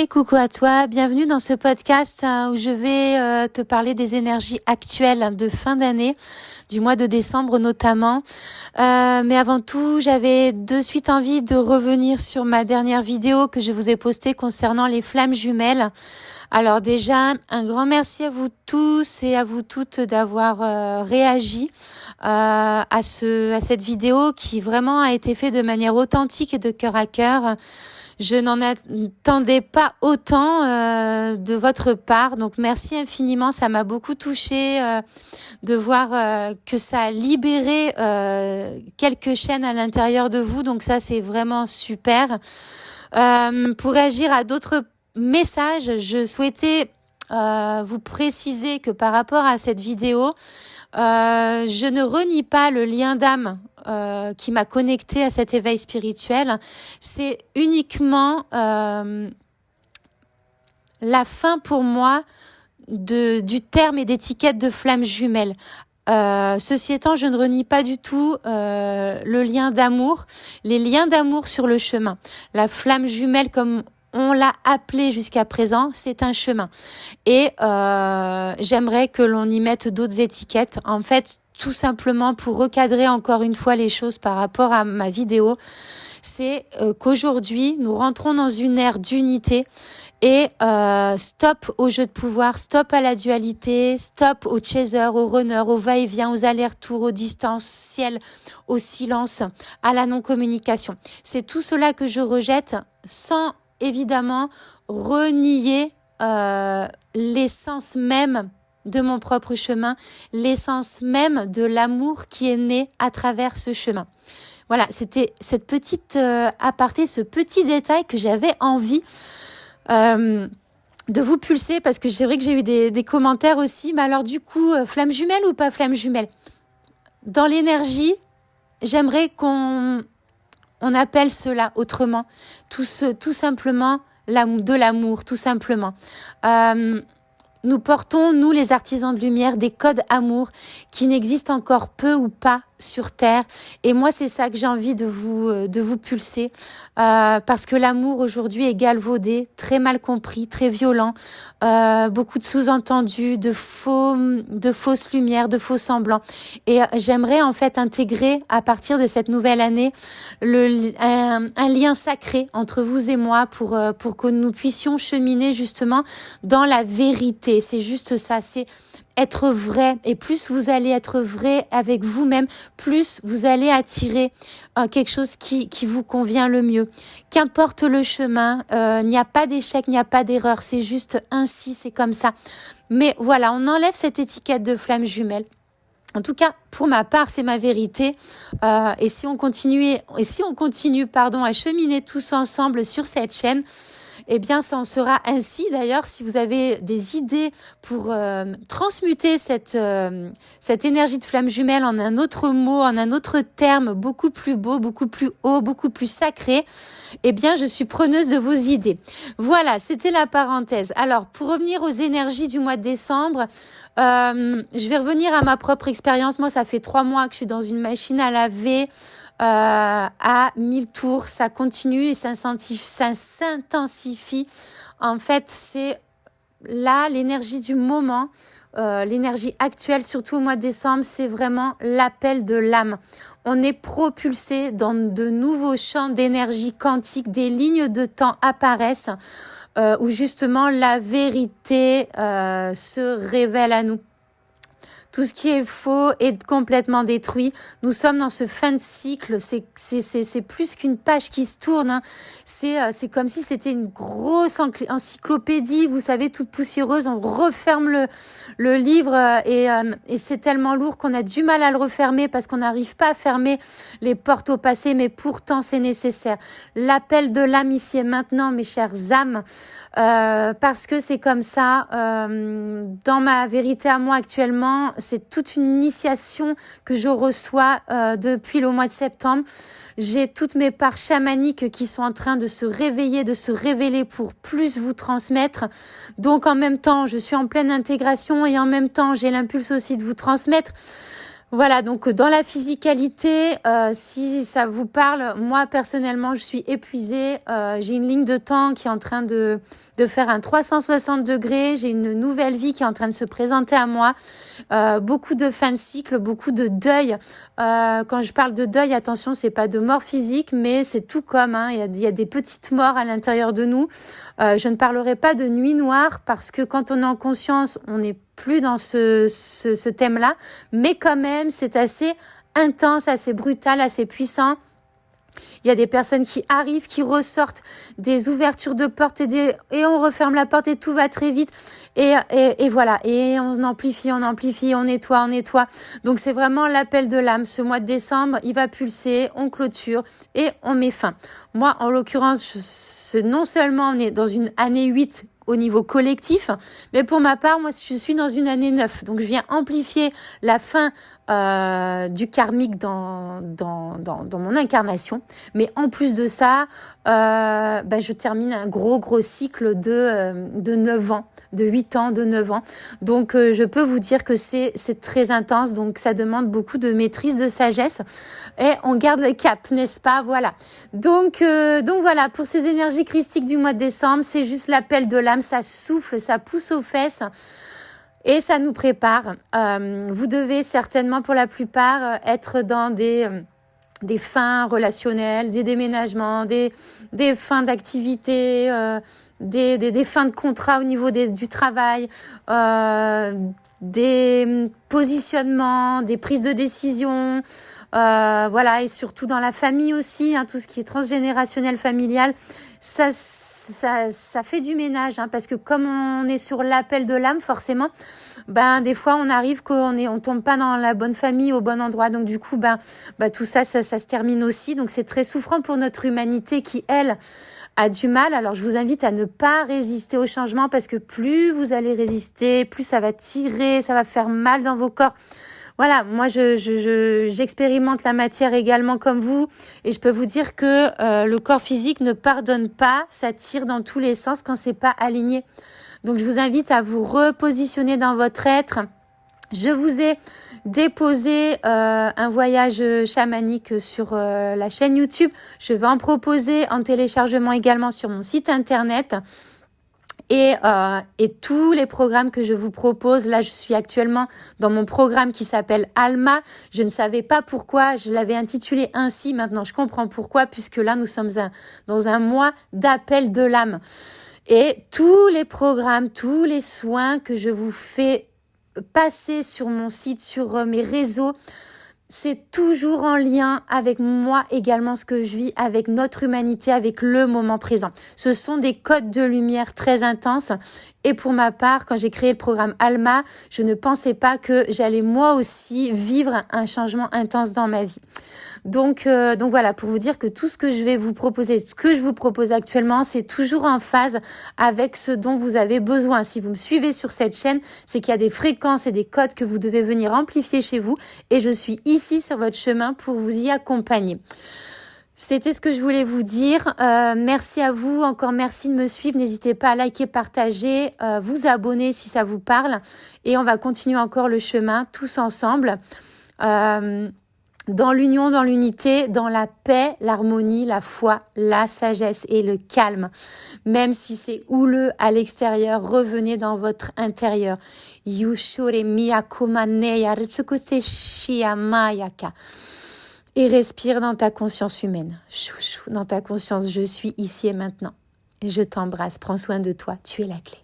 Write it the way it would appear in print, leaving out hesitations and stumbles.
Et coucou à toi, bienvenue dans ce podcast où je vais te parler des énergies actuelles de fin d'année, du mois de décembre notamment. Mais avant tout, j'avais de suite envie de revenir sur ma dernière vidéo que je vous ai postée concernant les flammes jumelles. Alors déjà, un grand merci à vous tous et à vous toutes d'avoir réagi à cette vidéo qui vraiment a été faite de manière authentique et de cœur à cœur. Je n'en attendais pas autant de votre part, donc merci infiniment, ça m'a beaucoup touchée de voir que ça a libéré quelques chaînes à l'intérieur de vous, donc ça c'est vraiment super. Pour réagir à d'autres messages, je souhaitais vous préciser que par rapport à cette vidéo, je ne renie pas le lien d'âme qui m'a connecté à cet éveil spirituel. C'est uniquement la fin pour moi du terme et d'étiquette de flamme jumelle. Ceci étant, je ne renie pas du tout le lien d'amour, les liens d'amour sur le chemin. La flamme jumelle, comme on l'a appelé jusqu'à présent, c'est un chemin. Et j'aimerais que l'on y mette d'autres étiquettes. En fait, tout simplement pour recadrer encore une fois les choses par rapport à ma vidéo, c'est qu'aujourd'hui, nous rentrons dans une ère d'unité et stop au jeu de pouvoir, stop à la dualité, stop au chaser, au runner, au va-et-vient, aux allers-retours, au distanciel, au silence, à la non-communication. C'est tout cela que je rejette sans évidemment renier l'essence même de mon propre chemin, l'essence même de l'amour qui est né à travers ce chemin. Voilà, c'était cette petite aparté, ce petit détail que j'avais envie de vous pulser, parce que c'est vrai que j'ai eu des commentaires aussi. Mais alors du coup, flamme jumelle ou pas flamme jumelle? Dans l'énergie, j'aimerais qu'on appelle cela autrement, tout simplement de l'amour, tout simplement. Nous portons, nous les artisans de lumière, des codes amour qui n'existent encore peu ou pas sur Terre. Et moi, c'est ça que j'ai envie de vous pulser, parce que l'amour aujourd'hui est galvaudé, très mal compris, très violent, beaucoup de sous-entendus, de fausses lumières, de faux semblants. Et j'aimerais en fait intégrer à partir de cette nouvelle année un lien sacré entre vous et moi pour que nous puissions cheminer justement dans la vérité. C'est juste ça, c'est être vrai. Et plus vous allez être vrai avec vous-même, plus vous allez attirer quelque chose qui vous convient le mieux. Qu'importe le chemin, il n'y a pas d'échec, il n'y a pas d'erreur. C'est juste ainsi, c'est comme ça. Mais voilà, on enlève cette étiquette de flamme jumelle. En tout cas, pour ma part, c'est ma vérité. Et si on continue, à cheminer tous ensemble sur cette chaîne, eh bien, ça en sera ainsi. D'ailleurs, si vous avez des idées pour transmuter cette énergie de flamme jumelle en un autre mot, en un autre terme, beaucoup plus beau, beaucoup plus haut, beaucoup plus sacré, eh bien, je suis preneuse de vos idées. Voilà, c'était la parenthèse. Alors, pour revenir aux énergies du mois de décembre, je vais revenir à ma propre expérience. Moi, ça fait 3 mois que je suis dans une machine à laver à 1000 tours. Ça continue et ça s'intensifie. En fait, c'est là l'énergie du moment, l'énergie actuelle, surtout au mois de décembre, c'est vraiment l'appel de l'âme. On est propulsé dans de nouveaux champs d'énergie quantique, des lignes de temps apparaissent où justement la vérité se révèle à nous. Tout ce qui est faux est complètement détruit. Nous sommes dans ce fin de cycle. C'est plus qu'une page qui se tourne, hein. C'est comme si c'était une grosse encyclopédie, vous savez, toute poussiéreuse. On referme le livre et c'est tellement lourd qu'on a du mal à le refermer parce qu'on n'arrive pas à fermer les portes au passé, mais pourtant c'est nécessaire. L'appel de l'âme ici et maintenant, mes chères âmes, parce que c'est comme ça. Dans ma vérité à moi actuellement, c'est toute une initiation que je reçois depuis le mois de septembre. J'ai toutes mes parts chamaniques qui sont en train de se réveiller, de se révéler pour plus vous transmettre. Donc en même temps, je suis en pleine intégration et en même temps, j'ai l'impulse aussi de vous transmettre. Voilà, donc dans la physicalité, si ça vous parle, moi personnellement, je suis épuisée. J'ai une ligne de temps qui est en train de faire un 360 degrés. J'ai une nouvelle vie qui est en train de se présenter à moi. Beaucoup de fin de cycle, beaucoup de deuil. Quand je parle de deuil, attention, c'est pas de mort physique, mais c'est tout comme. Il y a des petites morts à l'intérieur de nous. Je ne parlerai pas de nuit noire parce que quand on est en conscience, on n'est plus dans ce thème-là, mais quand même, c'est assez intense, assez brutal, assez puissant. Il y a des personnes qui arrivent, qui ressortent des ouvertures de portes et on referme la porte et tout va très vite. Et voilà. Et on amplifie, on nettoie. Donc c'est vraiment l'appel de l'âme. Ce mois de décembre, il va pulser, on clôture et on met fin. Moi, en l'occurrence, non seulement on est dans une année 8 au niveau collectif, mais pour ma part, moi, je suis dans une année 9. Donc, je viens amplifier la fin du karmique dans mon incarnation. Mais en plus de ça, je termine un gros cycle de 9 ans, de 8 ans, de 9 ans. Donc, je peux vous dire que c'est très intense. Donc, ça demande beaucoup de maîtrise, de sagesse. Et on garde le cap, n'est-ce pas? Voilà. Donc voilà, pour ces énergies christiques du mois de décembre, c'est juste l'appel de l'âme. Ça souffle, ça pousse aux fesses. Et ça nous prépare. Vous devez certainement, pour la plupart, être dans des fins relationnelles, des déménagements, des fins d'activité, des fins de contrat au niveau du travail, des positionnements, des prises de décision, voilà, et surtout dans la famille aussi, tout ce qui est transgénérationnel, familial, ça fait du ménage, parce que comme on est sur l'appel de l'âme, forcément, des fois on arrive on tombe pas dans la bonne famille, au bon endroit, donc du coup, tout ça se termine aussi, donc c'est très souffrant pour notre humanité qui, elle, a du mal. Alors je vous invite à ne pas résister au changement parce que plus vous allez résister, plus ça va tirer, ça va faire mal dans vos corps. Voilà, moi j'expérimente la matière également comme vous et je peux vous dire que le corps physique ne pardonne pas, ça tire dans tous les sens quand c'est pas aligné. Donc je vous invite à vous repositionner dans votre être. Je vous ai déposé un voyage chamanique sur la chaîne YouTube. Je vais en proposer en téléchargement également sur mon site internet. Et tous les programmes que je vous propose, là je suis actuellement dans mon programme qui s'appelle Alma. Je ne savais pas pourquoi, je l'avais intitulé ainsi, maintenant je comprends pourquoi, puisque là nous sommes dans un mois d'appel de l'âme. Et tous les programmes, tous les soins que je vous fais passer sur mon site, sur mes réseaux, c'est toujours en lien avec moi également, ce que je vis, avec notre humanité, avec le moment présent. Ce sont des codes de lumière très intenses. Et pour ma part, quand j'ai créé le programme Alma, je ne pensais pas que j'allais moi aussi vivre un changement intense dans ma vie. Donc voilà, pour vous dire que tout ce que je vais vous proposer, ce que je vous propose actuellement, c'est toujours en phase avec ce dont vous avez besoin. Si vous me suivez sur cette chaîne, c'est qu'il y a des fréquences et des codes que vous devez venir amplifier chez vous. Et je suis ici sur votre chemin pour vous y accompagner. C'était ce que je voulais vous dire. Merci à vous. Encore merci de me suivre. N'hésitez pas à liker, partager, vous abonner si ça vous parle. Et on va continuer encore le chemin tous ensemble. Dans l'union, dans l'unité, dans la paix, l'harmonie, la foi, la sagesse et le calme. Même si c'est houleux à l'extérieur, revenez dans votre intérieur. Et respire dans ta conscience humaine. Chouchou, dans ta conscience, je suis ici et maintenant. Et je t'embrasse, prends soin de toi, tu es la clé.